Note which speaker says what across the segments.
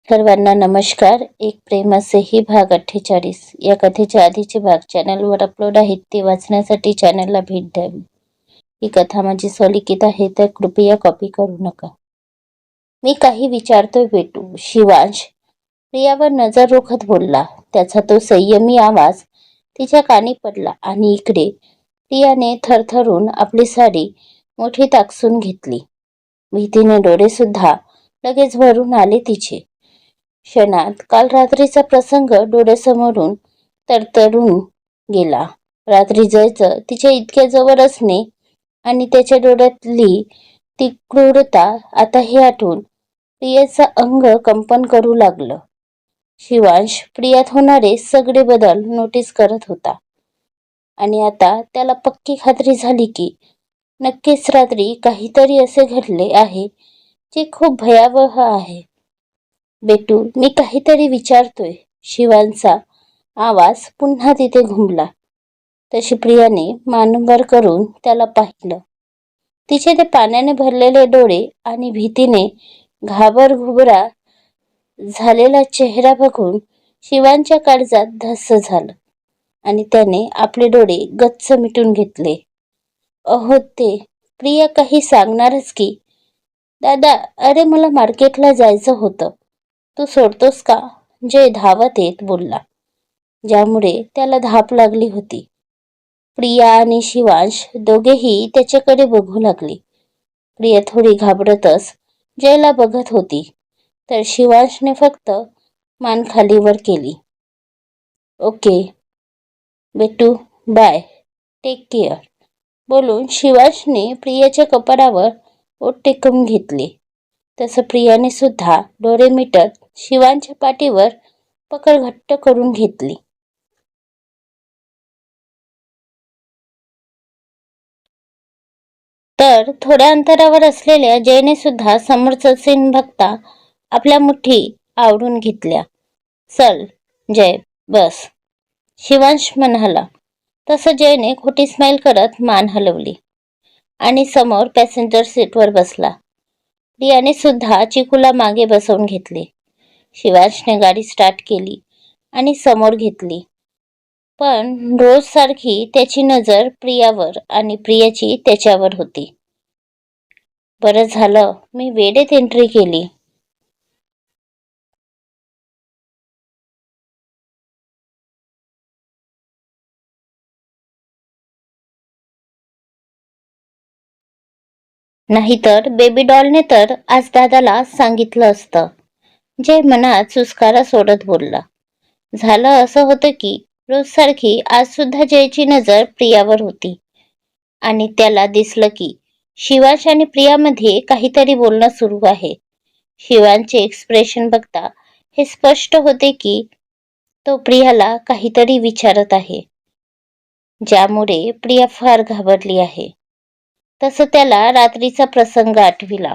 Speaker 1: सर्वांना नमस्कार. एक प्रेम असेही भाग 48 या कथेच्या आधीचे भाग चॅनलवर अपलोड आहेत, ते वाचण्यासाठी चॅनलला भेट द्यावी. ही कथा माझी स्वलिखित आहे, तर कृपया कॉपी करू नका. मी काही विचारतोय बेटू, शिवांश प्रियावर नजर रोखत बोलला. त्याचा तो संयमी आवाज तिच्या कानी पडला आणि इकडे प्रियाने थरथरून आपली साडी मोठी टाकसून घेतली. भीतीने डोळे सुद्धा लगेच भरून आले तिचे. क्षणात काल रात्रीचा प्रसंग डोळ्यासमोरून तरतरून गेला. रात्री जयचं तिच्या इतक्या जवळ असणे आणि त्याच्या डोळ्यातली ती क्रूरता आता हे आठवून प्रियाचं अंग कंपन करू लागलं. शिवांश प्रियात होणारे सगळे बदल नोटीस करत होता आणि आता त्याला पक्की खात्री झाली की नक्कीच रात्री काहीतरी असे घडले आहे जे खूप भयावह आहे. बेटू, मी काहीतरी विचारतोय. शिवांचा आवाज पुन्हा तिथे घुमला. तशी प्रियाने मान वर करून त्याला पाहिलं. तिचे ते पाण्याने भरलेले डोळे आणि भीतीने घाबरघुबरा झालेला चेहरा बघून शिवांच्या काळजात धस्स झालं आणि त्याने आपले डोळे गच्च मिटून घेतले. अहो ते, प्रिया काही सांगणारच की. दादा, अरे मला मार्केटला जायचं होतं. तू सोडतोस का? जय धावत येत बोलला, ज्यामुळे त्याला धाप लागली होती. प्रिया आणि शिवांश दोघेही त्याच्याकडे बघू लागले. प्रिया थोडी घाबरतच जयला बघत होती, तर शिवांशने फक्त मान खाली वर केली. ओके बेटू, बाय, टेक केअर बोलून शिवांशने प्रियाच्या कपाळावर ओठ टेकवून घेतले. तसं प्रियाने सुद्धा डोळे मिटत शिवांच्या पाठीवर पकड घट्ट करून घेतली. तर थोड्या अंतरावर असलेल्या जयने सुद्धा समोरचं सीन बघता आपल्या मुठी आवडून घेतल्या. चल जय, बस, शिवांश म्हणाला. तसं जयने खोटी स्माईल करत मान हलवली आणि समोर पॅसेंजर सीटवर बसला. प्रियाने सुद्धा चिकूला मागे बसवून घेतले. शिवांशने गाडी स्टार्ट केली आणि समोर घेतली. पण रोज सारखी त्याची नजर प्रियावर आणि प्रियाची त्याच्यावर होती. बरं झालं मी वेळेत एंट्री केली. नाहीतर बेबी डॉलने तर आज दादाला सांगितलं असतं. जय मनात सुस्कारा सोडत बोलला. झालं असं होतं की रोज सारखी आज सुद्धा जयची नजर प्रियावर होती आणि त्याला दिसलं की शिवांश आणि प्रियामध्ये काहीतरी बोलणं सुरू आहे. शिवांचे एक्सप्रेशन बघता हे स्पष्ट होते की तो प्रियाला काहीतरी विचारत आहे, ज्यामुळे प्रिया फार घाबरली आहे. तसं त्याला रात्रीचा प्रसंग आठविला.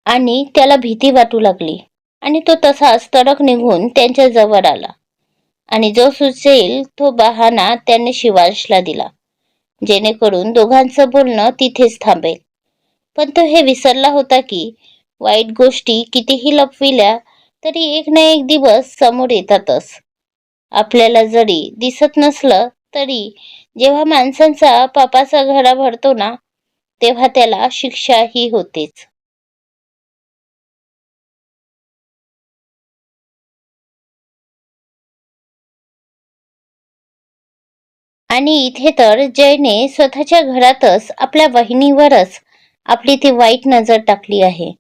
Speaker 1: आणि त्याला भीती वाटू लागली आणि तो तसाच तडक निघून त्यांच्या जवळ आला आणि जो सुचेल तो बहाणा त्याने शिवांशला दिला, जेणेकरून दोघांचं बोलणं तिथेच थांबेल. पण तो हे विसरला होता की वाईट गोष्टी कितीही लपविल्या तरी एक ना एक दिवस समोर येतातच. आपल्याला जरी दिसत नसलं तरी जेव्हा माणसांचा पापाचा घडा भरतो ना, तेव्हा त्याला शिक्षाही होतेच. आणि इथे तर जयने स्वतःच्या घरातच आपल्या वहिनीवरच आपली ती वाईट नजर टाकली आहे.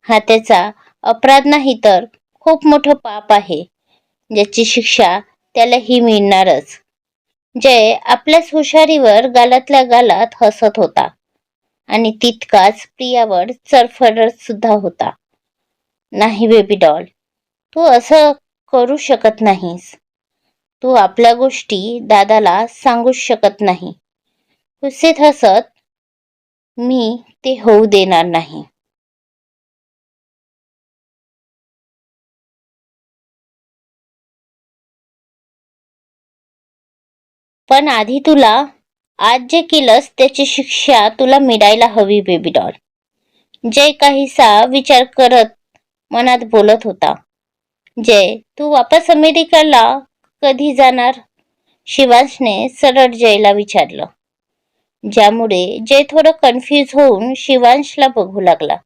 Speaker 1: हा त्याचा अपराध नाही तर खूप मोठं पाप आहे, ज्याची शिक्षा त्यालाही मिळणारच. जय आपल्याच हुशारीवर गालातल्या गालात हसत होता आणि तितकाच प्रियावर चरफडत सुद्धा होता. नाही बेबी डॉल, तू असं करू शकत नाहीस. तू आपल्या गोष्टी दादाला सांगूच शकत नाही. हुसेत हसत, मी ते होऊ देणार नाही. पण आधी तुला आज जे केलंस त्याची शिक्षा तुला मिळायला हवी बेबी डॉल. जय काहीसा विचार करत मनात बोलत होता. जय, तू वापस अमेरिकेला कधी जाणार? शिवांशने सरळ जयला विचारलं. ज्यामुळे जय थोडं कन्फ्यूज होऊन शिवांशला बघू लागला.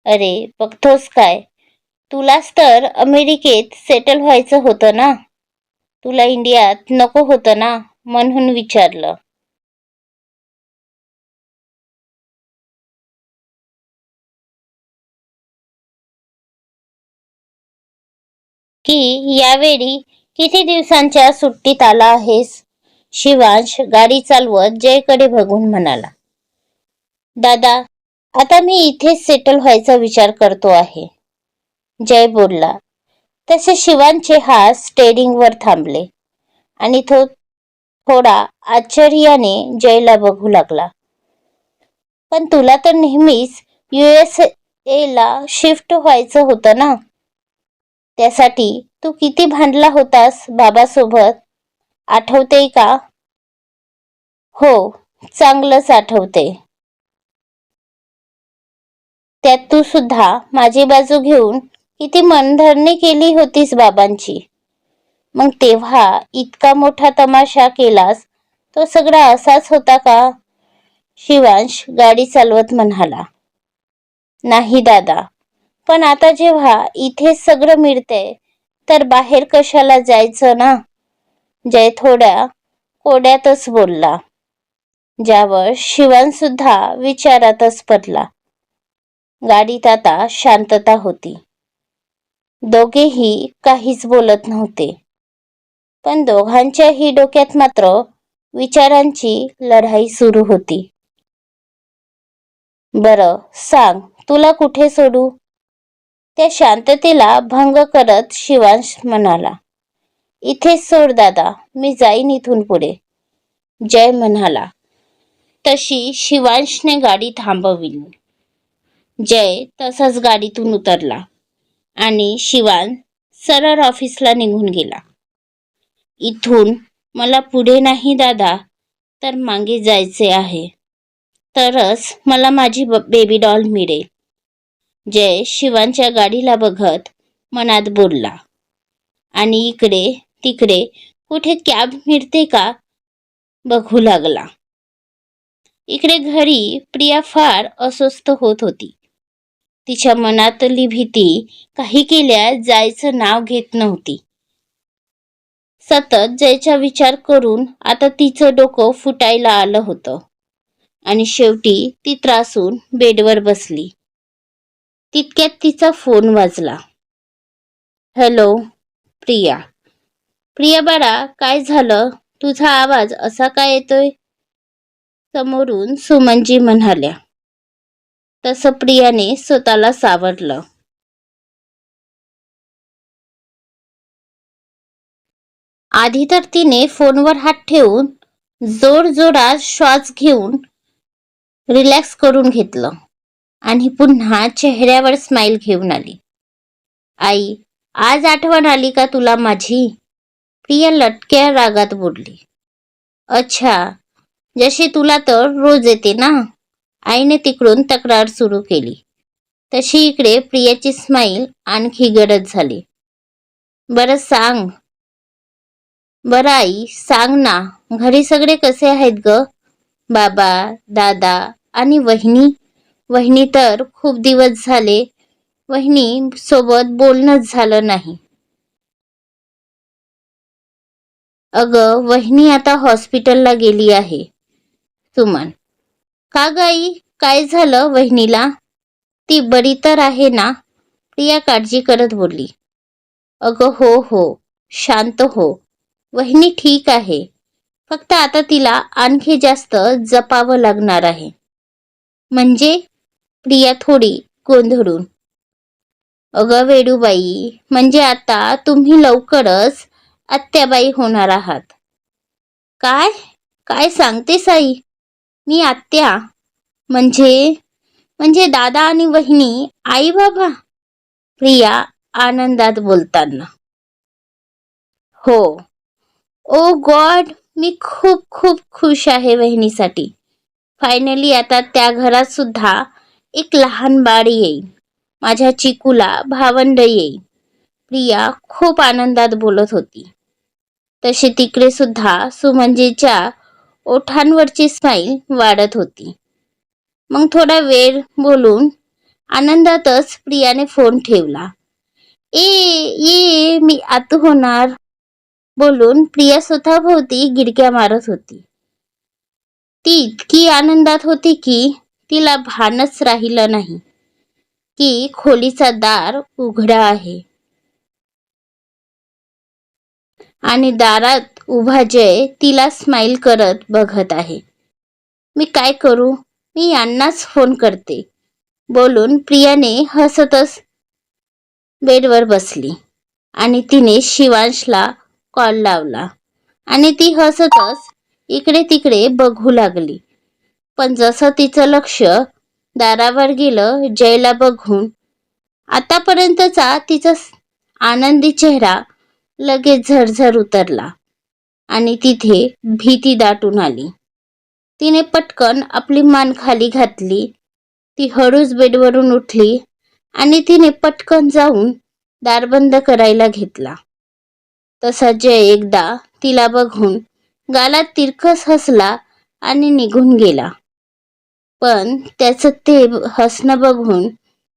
Speaker 1: अरे बघतोस काय, तुलाच तर अमेरिकेत सेटल व्हायचं होतं ना, तुला इंडियात नको होतं ना, म्हणून विचारलं. की यावेळी किती दिवसांच्या सुट्टीत आला आहेस? शिवांश गाडी चालवत जयकडे बघून म्हणाला. दादा, आता मी इथेच सेटल व्हायचा विचार करतो आहे, जय बोलला. तसे शिवांशचे हात स्टेअरिंगवर थांबले आणि तो थोडा आश्चर्याने जयला बघू लागला. पण तुला तर नेहमीच USA ला शिफ्ट व्हायचं होतं ना, त्यासाठी तू किती भांडला होतास बाबासोबत, आठवतेय का? हो, चांगलंच आठवते. त्यात तू सुद्धा माझी बाजू घेऊन किती मनधरणी केली होतीस बाबांची. मग तेव्हा इतका मोठा तमाशा केलास, तो सगळा असाच होता का? शिवांश गाडी चालवत म्हणाला. नाही दादा, पण आता जेव्हा इथे सगळं मिळतंय तर बाहेर कशाला जायचं ना, जय थोड्या कोड्यातच बोलला. ज्यावर शिवांश सुद्धा विचारातच पडला. गाडीत आता शांतता होती. दोघेही काहीच बोलत नव्हते, पण दोघांच्याही डोक्यात मात्र विचारांची लढाई सुरू होती. बरं सांग, तुला कुठे सोडू? त्या शांततेला भंग करत शिवांश म्हणाला. इथेच सोड दादा, मी जाईन इथून पुढे, जय म्हणाला. तशी शिवांशने गाडी थांबविली. जय तसाच गाडीतून उतरला आणि शिवांश सरळ ऑफिसला निघून गेला. इथून मला पुढे नाही दादा, तर मागे जायचे आहे, तरच मला माझी बेबी डॉल मिळेल, जय शिवांच्या गाडीला बघत मनात बोलला. आणि इकडे तिकडे कुठे कॅब मिळते का बघू लागला. इकडे घरी प्रिया फार अस्वस्थ होत होती. तिच्या मनातली भीती काही केल्या जायचं नाव घेत नव्हती. सतत जयचा विचार करून आता तिचं डोकं फुटायला आलं होतं आणि शेवटी ती त्रासून बेडवर बसली. तितक्यात तिचा फोन वाजला. हॅलो प्रिया. प्रिया बाळा, काय झालं? तुझा आवाज असा काय येतोय? समोरून सुमनजी म्हणाल्या. तसं प्रियाने स्वतःला सावरलं. आधी तर तिने फोनवर हात ठेवून जोरजोरात श्वास घेऊन रिलॅक्स करून घेतलं आणि पुन्हा चेहऱ्यावर स्माइल घेऊन आली. आई, आज आठवण आली का तुला माझी? प्रिया लटक्या रागात बोलली. अच्छा, जशी तुला तर रोज येते ना, आईने तिकडून तक्रार सुरू केली. तशी इकडे प्रियाची स्माइल आणखी गडद झाली. बरं सांग. बरं आई, सांग ना, घरी सगळे कसे आहेत ग? बाबा, दादा आणि वहिनी? वहिनी तर खूप दिवस झाले वहिनी सोबत बोलणंच झालं नाही. अगं, वहिनी आता हॉस्पिटलला गेली आहे. सुमन. का ग आई, काय झालं वहिनीला? ती बरी तर आहे ना? प्रिया काळजी करत बोलली. अगं हो हो, शांत हो, वहिनी ठीक आहे, फक्त आता तिला आणखी जास्त जपावं लागणार आहे. म्हणजे? प्रिया थोडी गोंधळून. अगं वेडूबाई, म्हणजे आता तुम्ही लवकरच आत्याबाई होणार आहात. काय काय सांगतेस आई? मी आत्या? म्हणजे म्हणजे दादा आणि वहिनी आई बाबा? प्रिया आनंदात बोलताना. हो, ओ गॉड, मी खूप खूप खुश आहे वहिनीसाठी. फायनली आता त्या घरात सुद्धा एक लहान बाळ येईल. माझ्या चिकूला भावंड येईल. प्रिया खूप आनंदात बोलत होती. तशी तिकडे सुद्धा सुमनजीच्या ओठांवरची स्माईल वाढत होती. मग थोडा वेळ बोलून आनंदातच प्रियाने फोन ठेवला. ए ये मी आतू होणार बोलून प्रिया स्वतःभोवती गिरक्या मारत होती. ती इतकी आनंदात होती की तिला भानच राहिलं नाही की खोलीचा दार उघडा आहे आणि दारात उभा जय तिला स्माईल करत बघत आहे. मी काय करू, मी यांनाच फोन करते बोलून प्रियाने हसतच बेडवर बसली आणि तिने शिवांशला कॉल लावला आणि ती हसतच इकडे तिकडे बघू लागली. पण जसं तिचं लक्ष दारावर गेलं जयला बघून आतापर्यंतचा तिचा आनंदी चेहरा लगेच झरझर उतरला आणि तिथे भीती दाटून आली. तिने पटकन आपली मान खाली घातली. ती हळूच बेडवरून उठली आणि तिने पटकन जाऊन दार बंद करायला घेतला. तसा जय एकदा तिला बघून गालात तिरकस हसला आणि निघून गेला. पण त्याचं ते हसणं बघून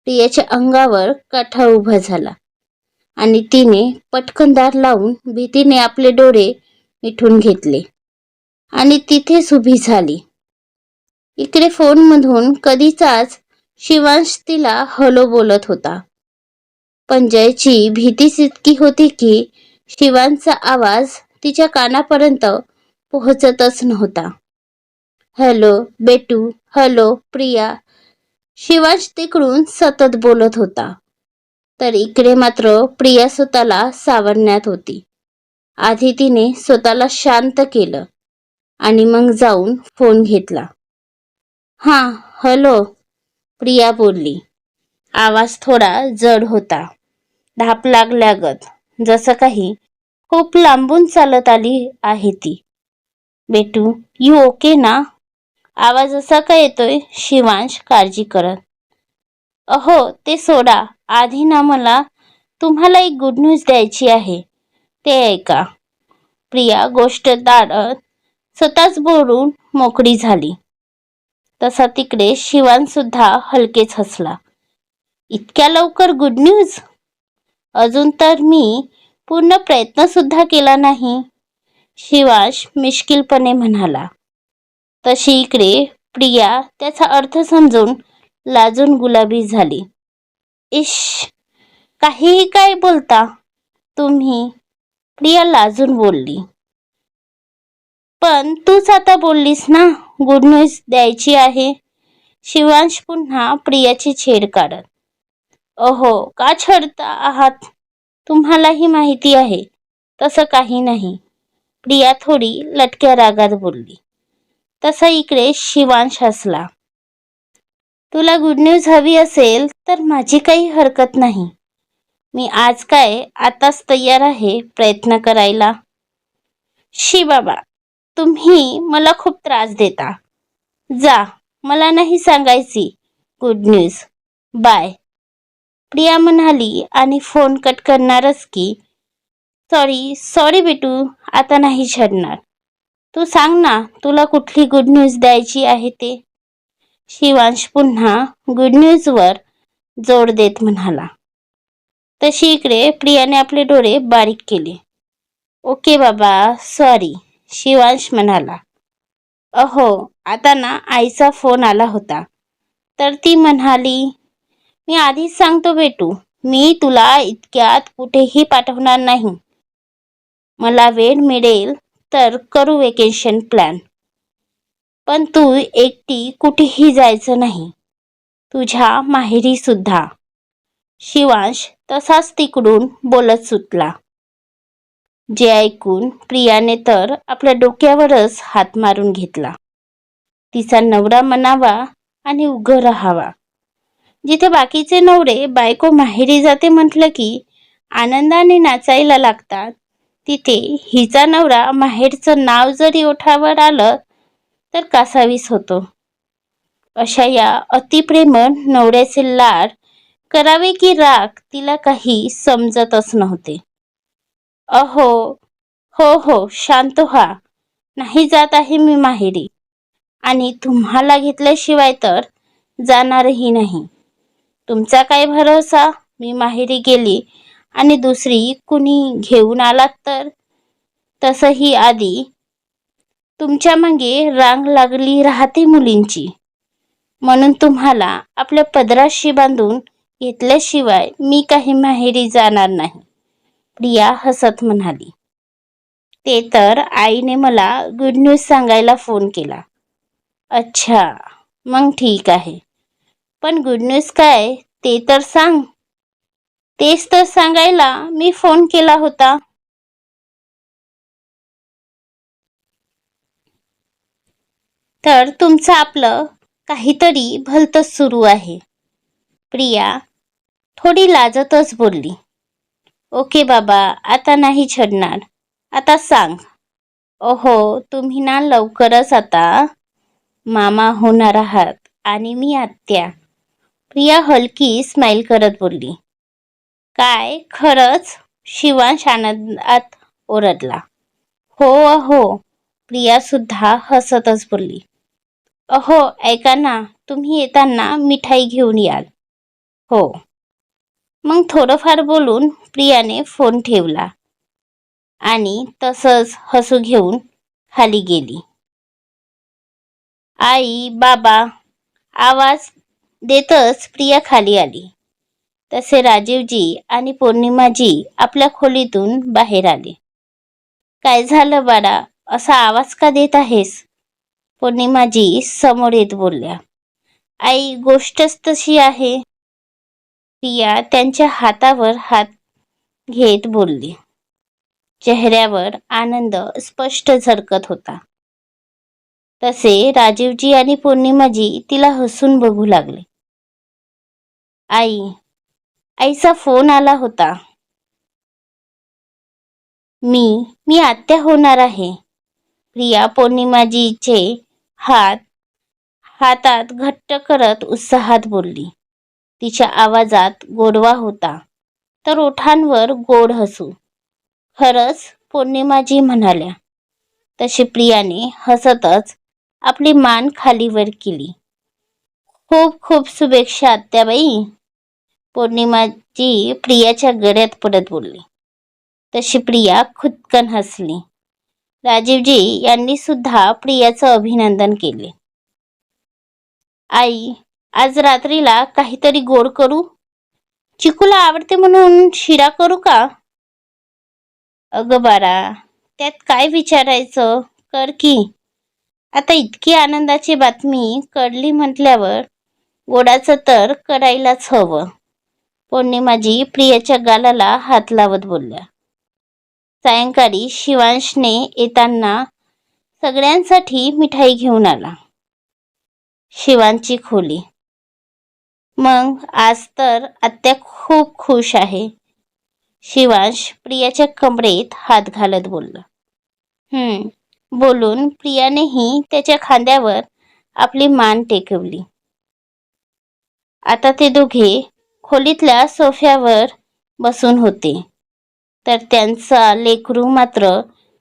Speaker 1: प्रियाच्या अंगावर काटा उभा झाला आणि तिने पटकन दार लावून भीतीने आपले डोळे मिटून घेतले आणि तिथेच उभी झाली. इकडे फोनमधून कधीचाच शिवांश तिला हॅलो बोलत होता. पण जयची भीतीच इतकी होती की शिवांचा आवाज तिच्या कानापर्यंत पोहोचतच नव्हता. हॅलो बेटू, हॅलो प्रिया, शिवांश तिकडून सतत बोलत होता. तर इकडे मात्र प्रिया स्वतःला सावरण्यात होती. आधी तिने स्वतःला शांत केलं आणि मग जाऊन फोन घेतला. हां हॅलो, प्रिया बोलली. आवाज थोडा जड होता, धाप लागल्यागत, जसं काही खूप लांबून चालत आली आहे ती. बेटू, यू ओके ना? आवाज असा का येतोय? शिवांश काळजी करत. अहो ते सोडा, आधी ना मला तुम्हाला एक गुड न्यूज द्यायची आहे, ते ऐका. प्रिया गोष्ट टाळत स्वतःच बोलून मोकळी झाली. तसा तिकडे शिवांश सुद्धा हलकेच हसला. इतक्या लवकर गुड न्यूज? अजून तर मी पूर्ण प्रयत्न सुद्धा केला नाही, शिवांश मिश्किलपणे म्हणाला. तशी इकडे प्रिया त्याचा अर्थ समजून लाजून गुलाबी झाली. इश, काहीही काय बोलता तुम्ही? प्रिया लाजून बोलली. पण तूच आता बोललीस ना गुड न्यूज द्यायची आहे. शिवांश पुन्हा प्रियाची छेड काढत. अहो का छेडता आहात? तुम्हालाही माहिती आहे तसं काही नाही, प्रिया थोडी लटक्या रागात बोलली. तसा इकडे शिवांश हसला. तुला गुड न्यूज हवी असेल तर माझी काही हरकत नाही. मी आज काय आताच तयार आहे प्रयत्न करायला. शी बाबा, तुम्ही मला खूप त्रास देता. जा, मला नाही सांगायची गुड न्यूज. बाय, प्रिया म्हणाली आणि फोन कट करणारच की सॉरी बेटू, आता नाही छेडणार. तू सांग ना तुला कुठली गुड न्यूज द्यायची आहे ते. शिवांश पुन्हा गुड न्यूजवर जोर देत म्हणाला. तशी इकडे प्रियाने आपले डोळे बारीक केले. ओके बाबा, सॉरी, शिवांश म्हणाला. अहो आता ना आईचा फोन आला होता, तर ती म्हणाली, मी आधीच सांगतो बेटू, मी तुला इतक्यात कुठेही पाठवणार नाही. मला वेळ मिळेल तर करू वेकेशन प्लॅन. पण तू एकटी कुठेही जायचं नाही, तुझ्या माहेरी सुद्धा. शिवांश तसाच तिकडून बोलत सुटला. जे ऐकून प्रियाने तर आपल्या डोक्यावरच हात मारून घेतला. तिचा नवरा म्हणावा आणि उघं राहावा. जिथे बाकीचे नवरे बायको माहेरी जाते म्हटलं की आनंदाने नाचायला लागतात, तिथे हिचा नवरा माहेरचं नाव जरी ओठावर आलं तर कासावीस होतो. अशा या अतिप्रेमळ नवऱ्याचे लाड करावे की राग तिला काही समजतच नव्हते. अहो, हो हो, शांत व्हा. नाही जात आहे मी माहेरी, आणि तुम्हाला घेतल्याशिवाय तर जाणारही नाही. तुमचा काय भरोसा, मी माहेरी गेली आणि दुसरी कुणी घेऊन आलात तर? तसंही आधी तुमच्या मागे रांग लागली राहते मुलींची, म्हणून तुम्हाला आपल्या पदराशी बांधून घेतल्याशिवाय मी काही माहेरी जाणार नाही, प्रिया हसत म्हणाली. ते तर आईने मला गुड न्यूज सांगायला फोन केला. अच्छा, मग ठीक आहे. पण गुड न्यूज काय ते तर सांग. तेच तर सांगायला मी फोन केला होता. तर तुमचं आपलं काहीतरी भलतंच सुरू आहे, प्रिया थोडी लाजतच बोलली. ओके बाबा, आता नाही छडणार. आता सांग. ओहो, तुम्ही ना लवकरच आता मामा होणार आहात आणि मी आत्या. प्रिया हलकी स्माईल करत बोलली. काय खरंच? शिवांश आनंदात ओरडला. हो अहो, प्रिया सुद्धा हसतच बोलली. अहो ऐका ना, तुम्ही येताना मिठाई घेऊन याल. हो. मग थोडंफार बोलून प्रियाने फोन ठेवला आणि तसंच हसू घेऊन खाली गेली. आई बाबा आवाज देतच प्रिया खाली आली. तसे राजीवजी आणि पौर्णिमाजी आपल्या खोलीतून बाहेर आले. काय झालं बाळा, असा आवाज का देत आहेस? पौर्णिमाजी समोर येत बोलल्या. आई, गोष्टच तशी आहे. प्रिया त्यांच्या हातावर हात घेत बोलली. चेहऱ्यावर आनंद स्पष्ट झळकत होता. तसे राजीवजी आणि पौर्णिमाजी तिला हसून बघू लागले. आईचा फोन आला होता. मी आत्या होणार आहे. प्रिया पौर्णिमाजीचे हातात घट्ट करत उत्साहात बोलली. तिच्या आवाजात गोडवा होता तर ओठांवर गोड हसू. खरंच? पौर्णिमाजी म्हणाल्या. तशी प्रियाने हसतच आपली मान खालीवर केली. खूप खूप शुभेच्छा आत्याबाई. पौर्णिमाजी प्रियाच्या गळ्यात पडत बोलली. तशी प्रिया खुदकन हसली. राजीवजी यांनी सुद्धा प्रियाचं अभिनंदन केले. आई, आज रात्रीला काहीतरी गोड करू. चिकूला आवडते म्हणून शिरा करू का? अगं बाळा, त्यात काय विचारायचं, कर की. आता इतकी आनंदाची बातमी कळली म्हटल्यावर गोडाचं तर करायलाच हवं. पौर्णिमाजी प्रियाच्या गालाला हात लावत बोलल्या. सायंकाळी शिवांशने येताना सगळ्यांसाठी मिठाई घेऊन आला. शिवांची खोली. मग आज तर आत्या खूप खुश आहे. शिवांश प्रियाच्या कमरेत हात घालत बोलला. बोलून प्रियानेही त्याच्या खांद्यावर आपली मान टेकवली. आता ते दोघे खोलीतल्या सोफ्यावर बसून होते, तर त्यांचा लेकरू मात्र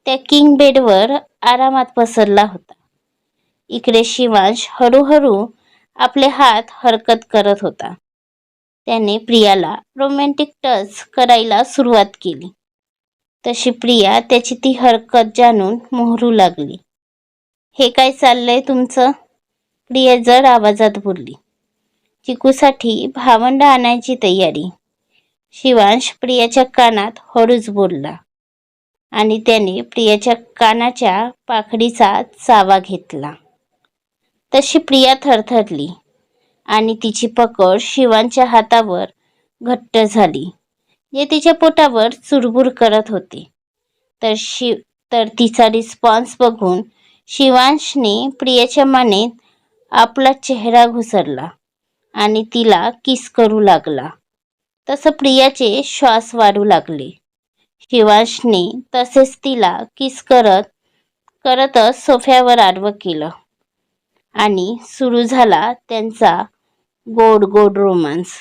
Speaker 1: त्या किंग बेडवर आरामात पसरला होता. इकडे शिवांश हळूहळू आपले हात हरकत करत होता. त्याने प्रियाला रोमॅन्टिक टच करायला सुरुवात केली. तशी प्रिया त्याची ती हरकत जाणून मोहरू लागली. हे काय चाललंय तुमचं? प्रिया जड आवाजात बोलली. चिकूसाठी भावंड आणायची तयारी. शिवांश प्रियाच्या कानात हळूच बोलला आणि त्याने प्रियाच्या कानाच्या पाखडीचा चावा घेतला. तशी प्रिया थरथरली आणि तिची पकड शिवांच्या हातावर घट्ट झाली, जे तिच्या पोटावर चुरबुर करत होते. तर तिचा रिस्पॉन्स बघून शिवांशने प्रियाच्या मानेत आपला चेहरा घुसरला आणि तिला किस करू लागला. तसं प्रियाचे श्वास वाढू लागले. शिवांशने तसेच तिला किस करतच सोफ्यावर आडवं केलं आणि सुरू झाला त्यांचा गोड गोड रोमांस.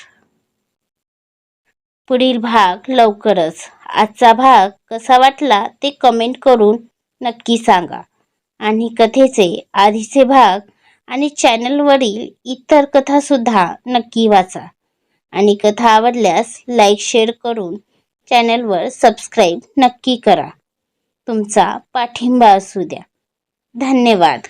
Speaker 1: पुढील भाग लवकरच. आजचा भाग कसा वाटला ते कमेंट करून नक्की सांगा आणि कथेचे आधीचे भाग आणि चॅनलवरील इतर कथासुद्धा नक्की वाचा आणि कथा आवडल्यास लाईक शेअर करून चॅनलवर सबस्क्राईब नक्की करा. तुमचा पाठिंबा असू द्या. धन्यवाद.